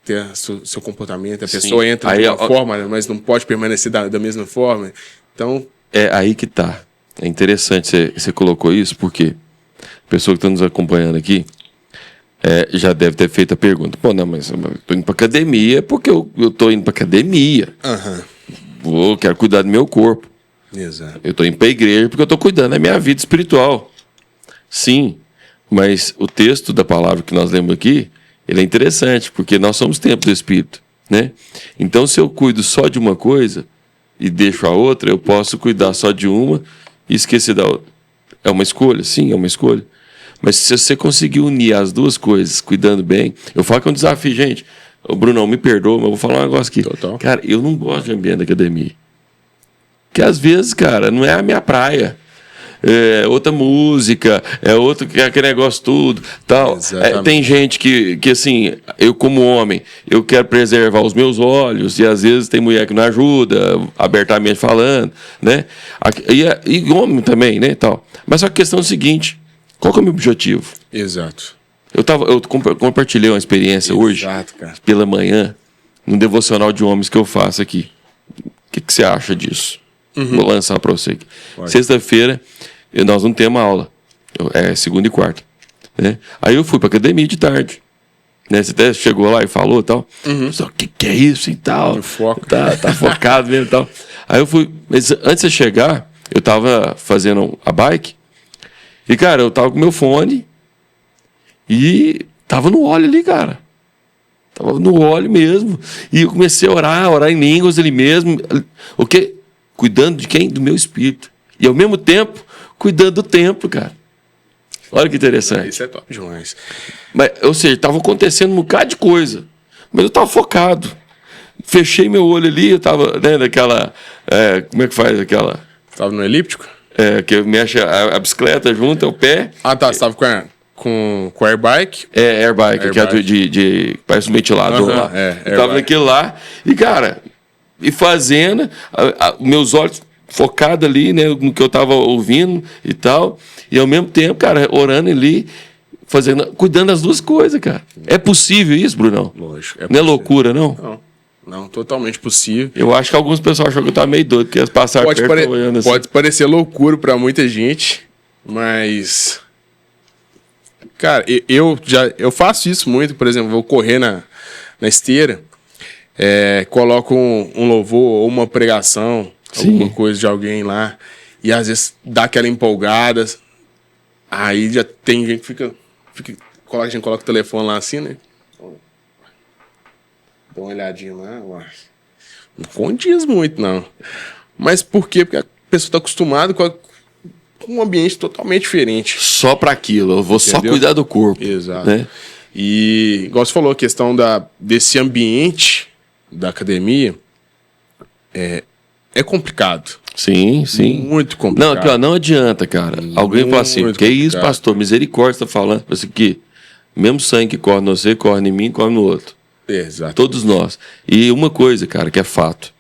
ter seu comportamento. A pessoa entra de uma forma, mas não pode permanecer da mesma forma. Então... É aí que tá. É interessante você colocou isso, porque a pessoa que está nos acompanhando aqui já deve ter feito a pergunta. Pô, não, mas eu tô indo pra academia porque eu tô indo pra academia. Quero cuidar do meu corpo. Exato. Eu tô indo pra igreja porque eu tô cuidando da minha vida espiritual. Sim, mas o texto da palavra que nós lemos aqui, ele é interessante, porque nós somos templo do Espírito, né? Então, se eu cuido só de uma coisa e deixo a outra, eu posso cuidar só de uma e esquecer da outra. É uma escolha? Sim, é uma escolha. Mas se você conseguir unir as duas coisas, cuidando bem... Eu falo que é um desafio, gente. O Brunão, me perdoa, mas eu vou falar um negócio aqui. Total. Cara, eu não gosto de ambiente da academia. Porque às vezes, cara, não é a minha praia. É outra música, aquele negócio tudo, tal. Tem gente que assim, eu como homem, eu quero preservar os meus olhos, e às vezes tem mulher que não ajuda, abertamente falando, né? E homem também, né, tal. Mas só que a questão é o seguinte, qual que é o meu objetivo? Exato. Eu compartilhei uma experiência hoje, cara, pela manhã, no devocional de homens que eu faço aqui. O que você acha disso? Vou lançar para você aqui. Sexta-feira, nós não temos aula. É segunda e quarta. Né? Aí eu fui para academia de tarde. Né? Você até chegou lá e falou e tal. Só, o que é isso e tal? Foco. Tá focado mesmo e tal. Aí eu fui. Mas antes de chegar, eu tava fazendo a bike. E, cara, eu tava com meu fone. E tava no óleo ali, cara. Tava no óleo mesmo. E eu comecei a orar em línguas ali mesmo. O quê? Cuidando de quem? Do meu espírito. E ao mesmo tempo, cuidando do templo, cara. Olha que interessante. Isso é top demais. Mas, ou seja, estava acontecendo um bocado de coisa. Mas eu estava focado. Fechei meu olho ali, eu estava, né, naquela. Como é que faz aquela? Tava no elíptico? Que mexe a bicicleta junto, o pé. Ah, tá. Você tava com airbike? Airbike, que é parece um ventilador lá. Eu tava naquilo lá. E, cara, fazendo, meus olhos focados ali, né, no que eu tava ouvindo e tal. E ao mesmo tempo, cara, orando ali, cuidando das duas coisas, cara. É possível isso, Brunão? Lógico. Não é loucura, não? Não, totalmente possível. Eu acho que alguns pessoal acham que eu tava meio doido, porque eles passaram perto olhando assim. Pode parecer loucura pra muita gente, mas... Cara, eu faço isso muito, por exemplo, vou correr na esteira, coloco um louvor ou uma pregação, alguma coisa de alguém lá, e às vezes dá aquela empolgada, aí já tem gente que fica a gente coloca o telefone lá assim, né? Dá uma olhadinha lá, não condiz muito, não. Mas por quê? Porque a pessoa está acostumada com um ambiente totalmente diferente. Só para aquilo, eu vou só cuidar do corpo. Exato. Né? E, igual você falou, a questão desse ambiente da academia é complicado. Sim. Muito complicado. Não, aqui, ó, não adianta, cara. Alguém fala assim, que isso, pastor? Misericórdia, você tá falando. Assim, que mesmo sangue que corre no você, corre em mim, corre no outro. Exato. Todos nós. E uma coisa, cara, que é fato.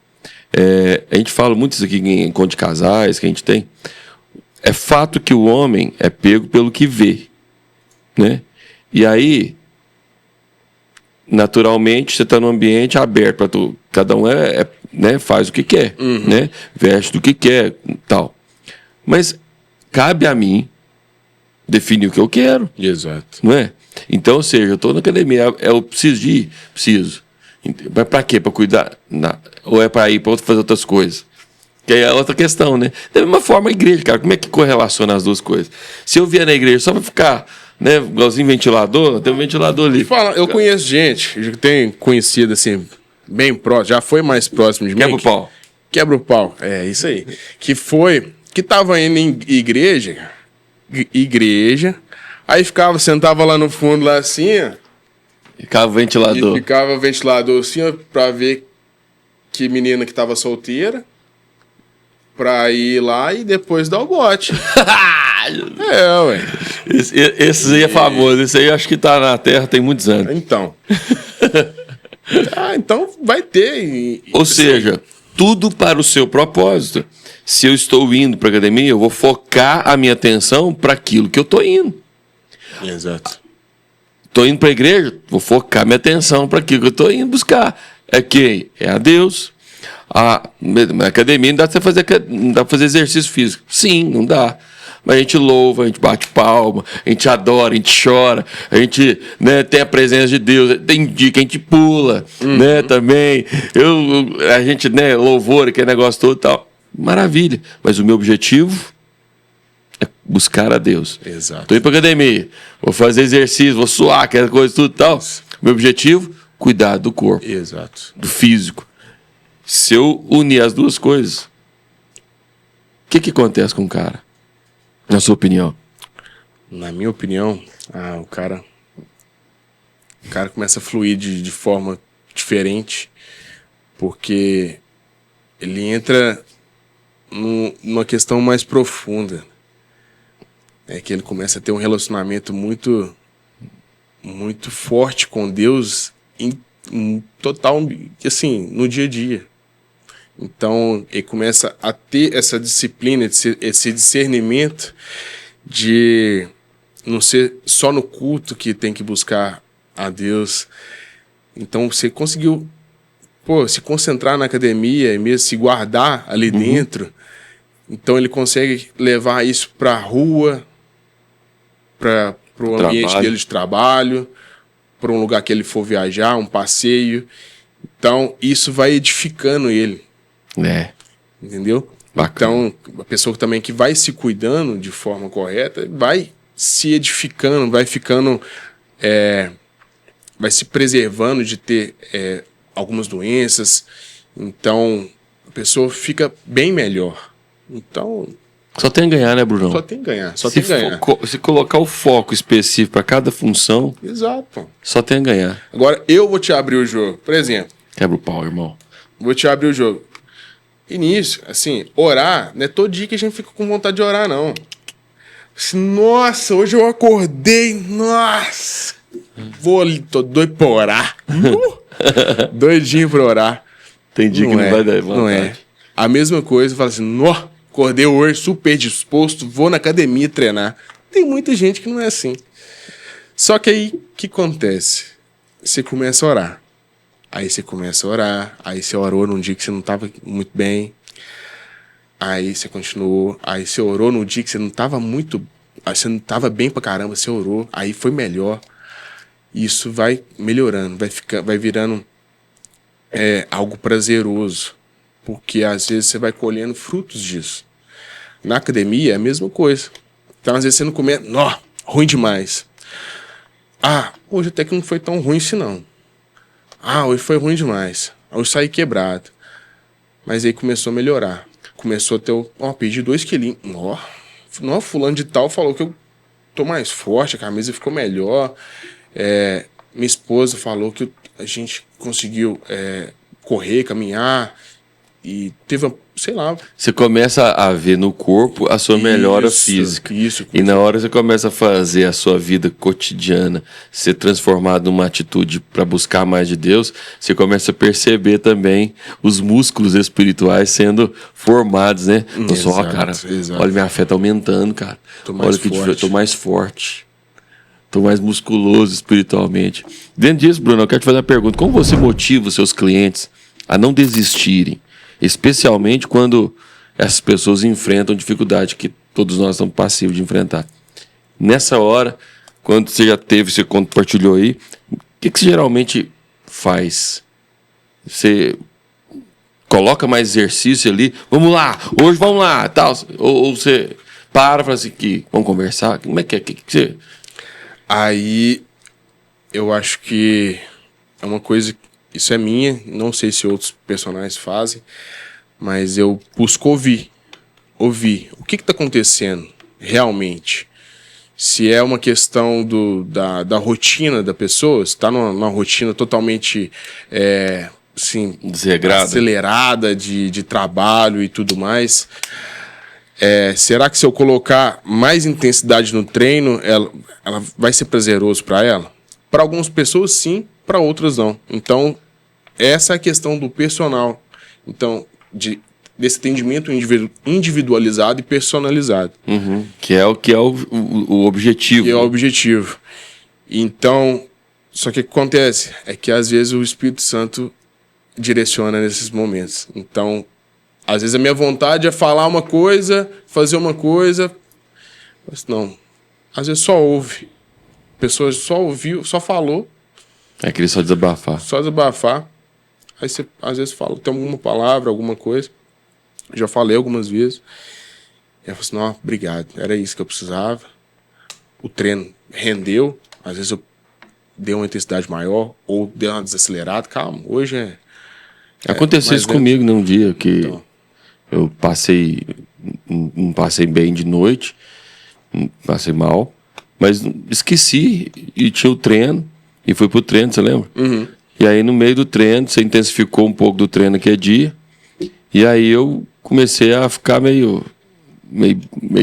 A gente fala muito isso aqui em encontro de casais que a gente tem. É fato que o homem é pego pelo que vê, né? E aí, naturalmente, você está num ambiente aberto para tu. Cada um né, faz o que quer, né? Veste do que quer, tal. Mas cabe a mim definir o que eu quero. Exato. Não é? Então, ou seja, eu estou na academia, eu preciso ir? Preciso. Mas para quê? Para cuidar? Ou é para ir para fazer outras coisas? Que aí é outra questão, né? Da mesma forma, a igreja, cara, como é que correlaciona as duas coisas? Se eu vier na igreja só para ficar, né, igualzinho ventilador, tem um ventilador ali. Eu conheço gente, eu tenho conhecido assim, bem próximo, já foi mais próximo de mim. Quebra o pau. Quebra o pau, isso aí. Que tava indo em igreja, aí sentava lá no fundo, lá assim, ó. Ficava o ventilador. E ficava o ventilador assim, ó, pra ver que menina que tava solteira. Pra ir lá e depois dar o bote. Ué. Esse aí é famoso. Esse aí eu acho que tá na Terra tem muitos anos. Então. Então vai ter. Ou seja, tudo para o seu propósito. Se eu estou indo para academia, eu vou focar a minha atenção para aquilo que eu estou indo. Exato. Estou indo para a igreja, vou focar minha atenção para aquilo que eu estou indo buscar. É quem? É a Deus. Na academia não dá para fazer exercício físico. Sim, não dá. Mas a gente louva, a gente bate palma, a gente adora, a gente chora, a gente, né, tem a presença de Deus, tem dia que a gente pula, né, também. A gente, né, louvor, aquele negócio todo e tal. Maravilha. Mas o meu objetivo é buscar a Deus. Exato. Estou indo para academia, vou fazer exercício, vou suar, aquela coisa tudo e tal. Meu objetivo, cuidar do corpo. Exato. Do físico. Se eu unir as duas coisas, o que acontece com o cara? Na sua opinião? Na minha opinião, o cara começa a fluir de forma diferente, porque ele entra numa questão mais profunda. É que ele começa a ter um relacionamento muito, muito forte com Deus em total, assim, no dia a dia. Então, ele começa a ter essa disciplina, esse discernimento de não ser só no culto que tem que buscar a Deus. Então, você conseguiu se concentrar na academia e mesmo se guardar ali dentro, Então ele consegue levar isso para a rua, para o ambiente dele de trabalho, para um lugar que ele for viajar, um passeio. Então isso vai edificando ele. Entendeu? Bacana. Então a pessoa também que vai se cuidando de forma correta vai se edificando, vai ficando... vai se preservando de ter algumas doenças. Então, a pessoa fica bem melhor. Então... Só tem a ganhar, né, Brunão? Só tem a ganhar. Só tem a ganhar. Se colocar o foco específico para cada função... Exato. Só tem a ganhar. Agora, eu vou te abrir o jogo. Por exemplo... Quebra o pau, irmão. Vou te abrir o jogo. Início, assim, orar, não é todo dia que a gente fica com vontade de orar, não. Nossa, hoje eu acordei, nossa, tô doido pra orar. Doidinho pra orar. Tem dia que não vai dar vontade. Não é. A mesma coisa, fala assim, nó, acordei hoje super disposto, vou na academia treinar. Tem muita gente que não é assim. Só que aí, o que acontece? Você começa a orar. Aí você começa a orar, aí você orou num dia que você não estava muito bem. Aí você continuou, aí você orou num dia que você não estava muito... Aí você não estava bem pra caramba, você orou, aí foi melhor. Isso vai melhorando, vai virando algo prazeroso. Porque às vezes você vai colhendo frutos disso. Na academia é a mesma coisa. Então às vezes você não começa... Nó, ruim demais. Ah, hoje até que não foi tão ruim assim não. Ah, hoje foi ruim demais. Hoje saí quebrado. Mas aí começou a melhorar. Começou a ter... perdi 2 quilinhos. Nó, fulano de tal falou que eu tô mais forte, a camisa ficou melhor. Minha esposa falou que a gente conseguiu correr, caminhar. E teve, sei lá... Você começa a ver no corpo a sua melhora física. Isso. E na hora você começa a fazer a sua vida cotidiana ser transformada numa atitude para buscar mais de Deus, você começa a perceber também os músculos espirituais sendo formados, né? Não só, cara, olha, minha fé tá aumentando, cara. Olha que eu tô mais forte. Tô mais musculoso espiritualmente. Dentro disso, Bruno, eu quero te fazer uma pergunta. Como você motiva os seus clientes a não desistirem? Especialmente quando essas pessoas enfrentam dificuldade que todos nós estamos passivos de enfrentar. Nessa hora, quando você já teve, você compartilhou aí, o que você geralmente faz? Você coloca mais exercício ali, vamos lá, hoje vamos lá, tal. Ou você para e fala assim, vamos conversar? Como é que é? Que você... Aí, eu acho que é uma coisa... Isso é minha, não sei se outros personagens fazem, mas eu busco ouvir. O que está acontecendo realmente? Se é uma questão da rotina da pessoa, se está numa rotina totalmente assim, acelerada de trabalho e tudo mais, será que se eu colocar mais intensidade no treino, ela vai ser prazeroso para ela? Para algumas pessoas, sim. Para outras, não. Então, essa é a questão do personal. Então, desse atendimento individualizado e personalizado. Uhum. Que é o objetivo. Que é o objetivo. Então, só que o que acontece é que às vezes o Espírito Santo direciona nesses momentos. Então, às vezes a minha vontade é falar uma coisa, fazer uma coisa, mas não. Às vezes só ouve. A pessoa só ouviu, só falou. É querer só desabafar. Só desabafar. Aí você, às vezes, fala, tem alguma palavra, alguma coisa. Já falei algumas vezes. E eu falo assim, não, obrigado. Era isso que eu precisava. O treino rendeu. Às vezes eu dei uma intensidade maior ou dei uma desacelerada. Calma, hoje Aconteceu isso comigo num dia que eu não passei bem de noite, passei mal, mas esqueci e tinha o treino. E fui pro treino, você lembra? Uhum. E aí, no meio do treino, você intensificou um pouco do treino aquele dia. E aí, eu comecei a ficar meio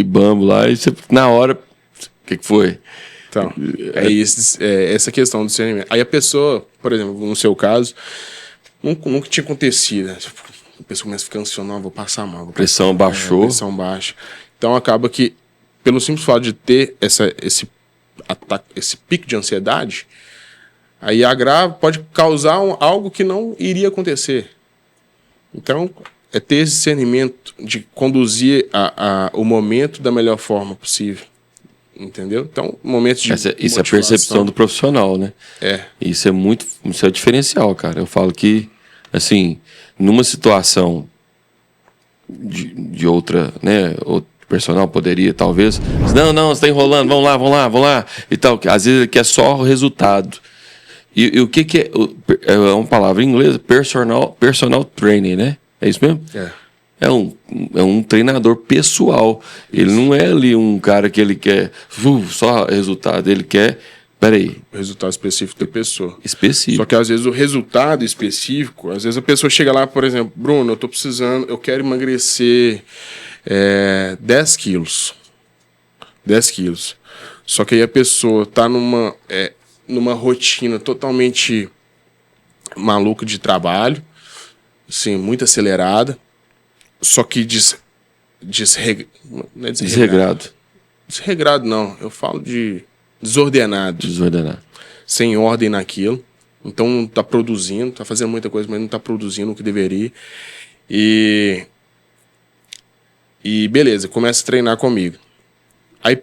bambo lá. E você, na hora, o que foi? Então, essa questão do discernimento. Aí a pessoa, por exemplo, no seu caso, nunca tinha acontecido. Né? A pessoa começa a ficar ansiosa, vou passar mal. Pressão baixou. Pressão baixa. Então, acaba que, pelo simples fato de ter esse pico de ansiedade... Aí agrava, pode causar algo que não iria acontecer. Então, é ter esse discernimento de conduzir o momento da melhor forma possível. Entendeu? Então, momentos de Isso é a percepção do profissional, né? Isso é diferencial, cara. Eu falo que, assim, numa situação de outra, né? Outro personal poderia, talvez. Não, você tá enrolando, vamos lá. E tal. Às vezes ele quer só o resultado. E o que é? É uma palavra em inglês, personal training, né? É isso mesmo? É um treinador pessoal. Isso. Ele não é ali um cara que ele quer só resultado. Ele quer... Peraí. O resultado específico da pessoa. Específico. Só que às vezes o resultado específico... Às vezes a pessoa chega lá, por exemplo... Bruno, eu quero emagrecer 10 quilos. 10 quilos. Só que aí a pessoa tá numa rotina totalmente maluca de trabalho. Assim, muito acelerada. Só que não é desregrado. Desregrado, não. Eu falo de desordenado. Sem ordem naquilo. Então não tá produzindo, tá fazendo muita coisa, mas não tá produzindo o que deveria. E beleza, começa a treinar comigo. Aí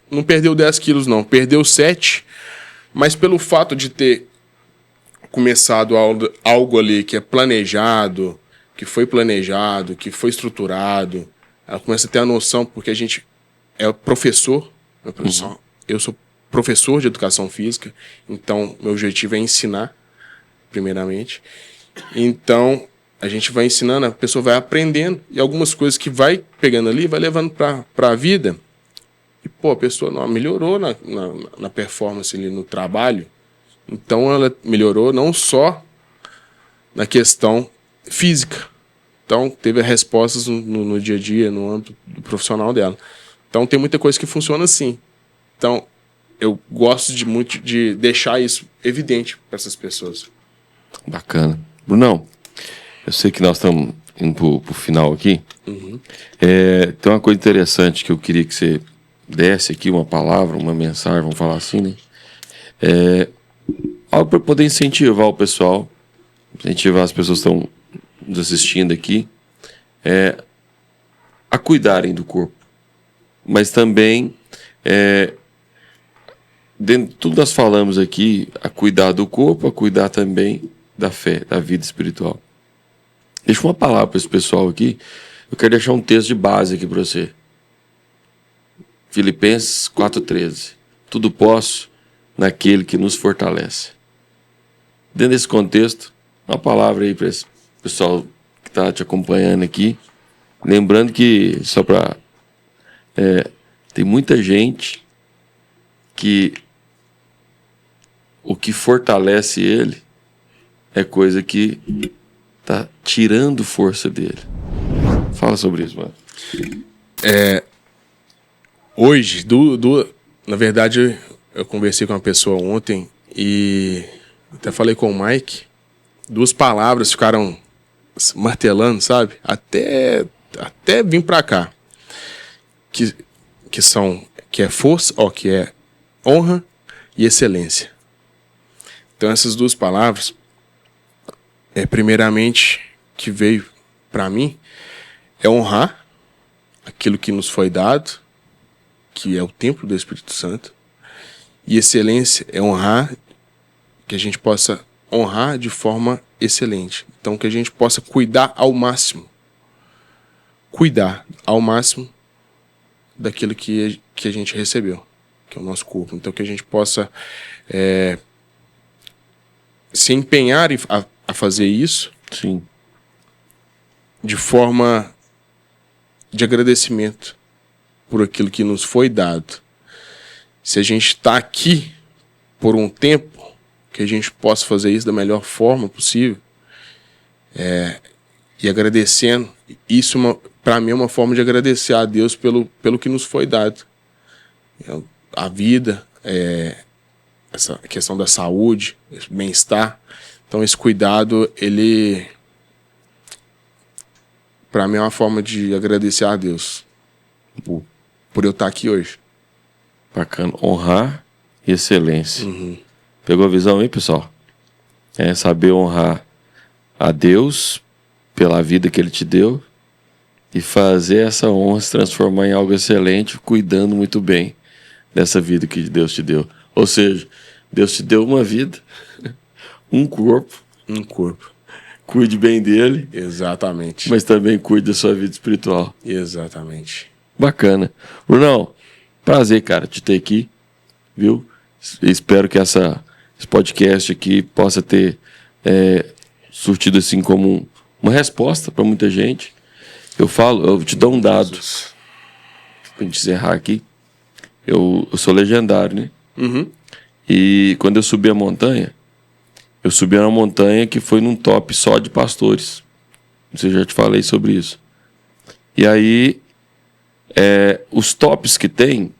não perdeu 10 quilos não, perdeu 7, mas pelo fato de ter começado algo ali que é planejado, que foi estruturado, ela começa a ter a noção, porque a gente é professor, eu sou professor de educação física, então meu objetivo é ensinar, primeiramente. Então, a gente vai ensinando, a pessoa vai aprendendo, e algumas coisas que vai pegando ali, vai levando para a vida, e a pessoa melhorou na performance ali no trabalho, então ela melhorou não só na questão física. Então, teve respostas no dia a dia, no âmbito do profissional dela. Então, tem muita coisa que funciona assim. Então, eu gosto muito de deixar isso evidente para essas pessoas. Bacana. Brunão, eu sei que nós estamos indo pro final aqui. Tem uma coisa interessante que eu queria que você desse aqui, uma palavra, uma mensagem, vamos falar assim, né? Algo para poder incentivar o pessoal, incentivar as pessoas que estão nos assistindo aqui, a cuidarem do corpo. Mas também, dentro de tudo que nós falamos aqui, a cuidar do corpo, a cuidar também da fé, da vida espiritual. Deixa uma palavra para esse pessoal aqui. Eu quero deixar um texto de base aqui para você. Filipenses 4,13. Tudo posso naquele que nos fortalece. Dentro desse contexto, uma palavra aí para esse pessoal que está te acompanhando aqui. Lembrando que, só para... tem muita gente que o que fortalece ele é coisa que tá tirando força dele. Fala sobre isso, mano. Hoje, na verdade, eu conversei com uma pessoa ontem e até falei com o Mike. 2 palavras ficaram martelando, sabe? Até vir pra cá. Que é força, que é honra e excelência. Então, essas 2 palavras, primeiramente, que veio para mim, é honrar aquilo que nos foi dado, que é o templo do Espírito Santo, e excelência é honrar, que a gente possa honrar de forma excelente. Então, que a gente possa cuidar ao máximo daquilo que a gente recebeu, que é o nosso corpo. Então, que a gente possa se empenhar a fazer isso. Sim. De forma de agradecimento por aquilo que nos foi dado. Se a gente está aqui por um tempo, que a gente possa fazer isso da melhor forma possível, e agradecendo. Isso, para mim, é uma forma de agradecer a Deus pelo que nos foi dado. A vida, essa questão da saúde, esse bem-estar. Então, esse cuidado, ele, para mim, é uma forma de agradecer a Deus por eu estar aqui hoje. Bacana. Honrar e excelência. Pegou a visão aí, pessoal? Saber honrar a Deus pela vida que Ele te deu e fazer essa honra se transformar em algo excelente, cuidando muito bem dessa vida que Deus te deu. Ou seja, Deus te deu uma vida, um corpo. Um corpo. Cuide bem dele. Exatamente. Mas também cuide da sua vida espiritual. Exatamente. Bacana. Brunão, prazer, cara, te ter aqui, viu? Espero que esse podcast aqui possa ter surtido assim como uma resposta para muita gente. Eu te dou um dado pra gente encerrar aqui. Eu sou legendário, né? Uhum. E quando eu subi a montanha, eu subi numa montanha que foi num top só de pastores. Não sei se eu já te falei sobre isso. E aí, os tops que tem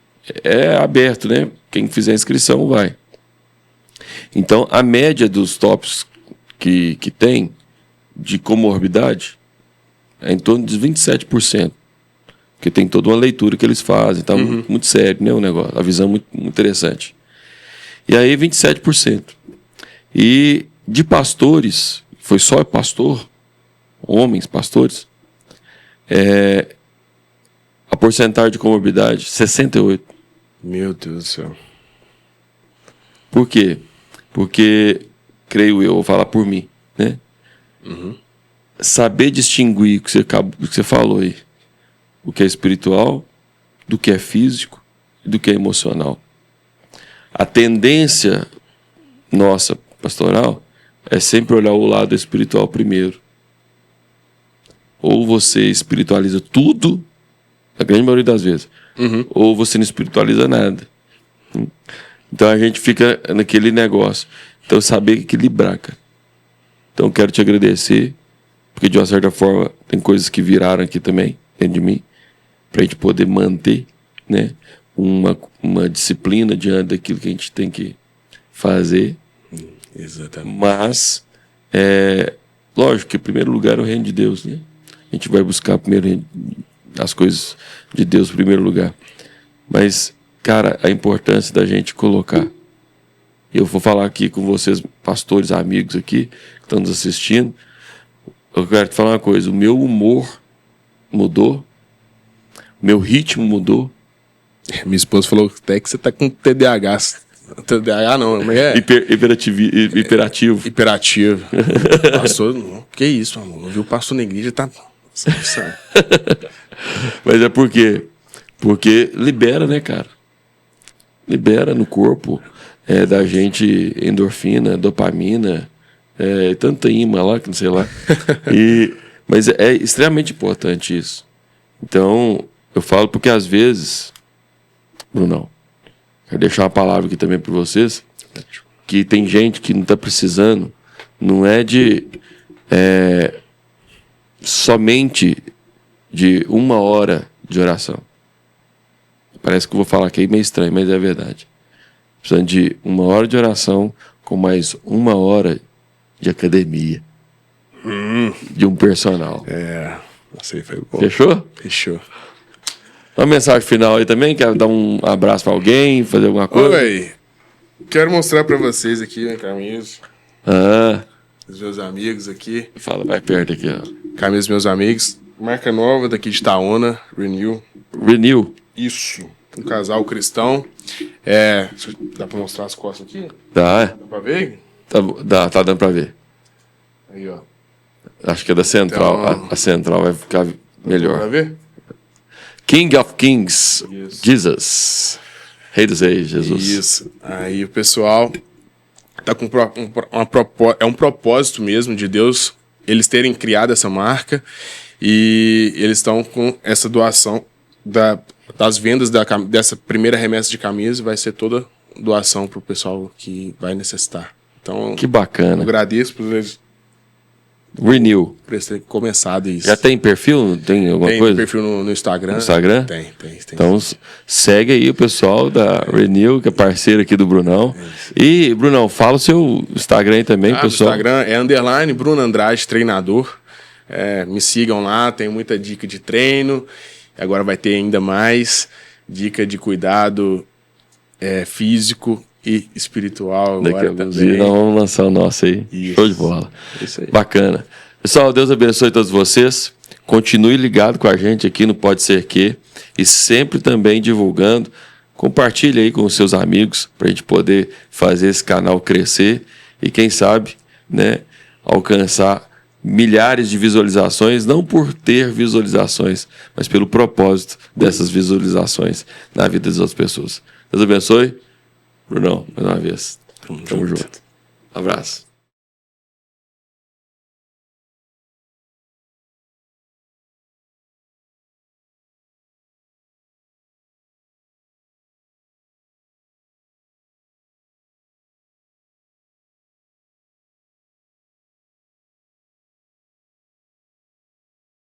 é aberto, né? Quem fizer inscrição vai. Então, a média dos tops que tem de comorbidade é em torno de 27%. Porque tem toda uma leitura que eles fazem. Tá muito sério, né? O negócio. A visão muito, muito interessante. E aí, 27%. E de pastores, foi só pastor, homens, pastores, a porcentagem de comorbidade, 68%. Meu Deus do céu. Por quê? Porque, creio eu, vou falar por mim, né? Saber distinguir o que você falou aí, o que é espiritual, do que é físico e do que é emocional. A tendência nossa, pastoral, é sempre olhar o lado espiritual primeiro. Ou você espiritualiza tudo, a grande maioria das vezes, ou você não espiritualiza nada. Então a gente fica naquele negócio. Então saber equilibrar, cara. Então quero te agradecer, porque de uma certa forma tem coisas que viraram aqui também, dentro de mim, pra gente poder manter, né, uma disciplina diante daquilo que a gente tem que fazer. Exatamente. Mas, lógico que em primeiro lugar é o reino de Deus, né? A gente vai buscar primeiro as coisas de Deus em primeiro lugar. Mas, cara, a importância da gente colocar. Eu vou falar aqui com vocês, pastores, amigos aqui, que estão nos assistindo. Eu quero te falar uma coisa. O meu humor mudou. O meu ritmo mudou. Minha esposa falou até que você tá com TDAH. TDAH não, como é? Hiperativo. Hiperativo. Pastor, que isso, amor? Viu o pastor na igreja, tá... Mas é por quê? Porque libera, né, cara? Libera no corpo da gente endorfina, dopamina, tanta imã lá, que não sei lá. Mas é extremamente importante isso. Então, eu falo porque às vezes, Brunão, quero deixar uma palavra aqui também para vocês, que tem gente que não está precisando, não é de somente de 1 hora de oração. Parece que eu vou falar aqui meio estranho, mas é verdade. Precisando de 1 hora de oração com mais 1 hora de academia. De um personal. Isso aí foi bom. Fechou? Fechou. Uma mensagem final aí também? Quer dar um abraço pra alguém? Fazer alguma coisa? Oi, quero mostrar pra vocês aqui, né, camisa. Os meus amigos aqui. Fala, vai perto aqui, ó. Camisa dos meus amigos. Marca nova daqui de Itaúna, Renew. Renew? Isso. Um casal cristão. Dá pra mostrar as costas aqui? Dá, Dá pra ver? Tá dando pra ver. Aí, ó. Acho que é da central. Então, a central vai ficar melhor. Dá pra ver? King of Kings, Isso. Jesus. Rei dos Reis, Jesus. Isso. Aí o pessoal tá com um propósito mesmo de Deus, eles terem criado essa marca e eles estão com essa doação das vendas dessa primeira remessa de camisa, vai ser toda doação pro pessoal que vai necessitar. Então, Que bacana. eu agradeço por eles Renew. terem começado isso. Já tem perfil? Tem alguma Tem coisa? perfil no Instagram? No Instagram? Tem. Então segue aí o pessoal da Renew, que é parceiro aqui do Brunão. E, Brunão, fala o seu Instagram aí também, O pessoal. Instagram é _Bruno Andrade Treinador. Me sigam lá, tem muita dica de treino. Agora vai ter ainda mais dica de cuidado físico e espiritual. Daqui a Agora alguns também. dias nós vamos lançar o nosso aí. Isso. Show de bola. Isso aí. Bacana. Pessoal, Deus abençoe todos vocês. Continue ligado com a gente aqui no Pode Ser Que e sempre também divulgando. Compartilhe aí com os seus amigos para a gente poder fazer esse canal crescer e quem sabe, né, alcançar milhares de visualizações, não por ter visualizações, mas pelo propósito dessas visualizações na vida das outras pessoas. Deus abençoe. Brunão, mais uma vez. Tamo junto. Abraço.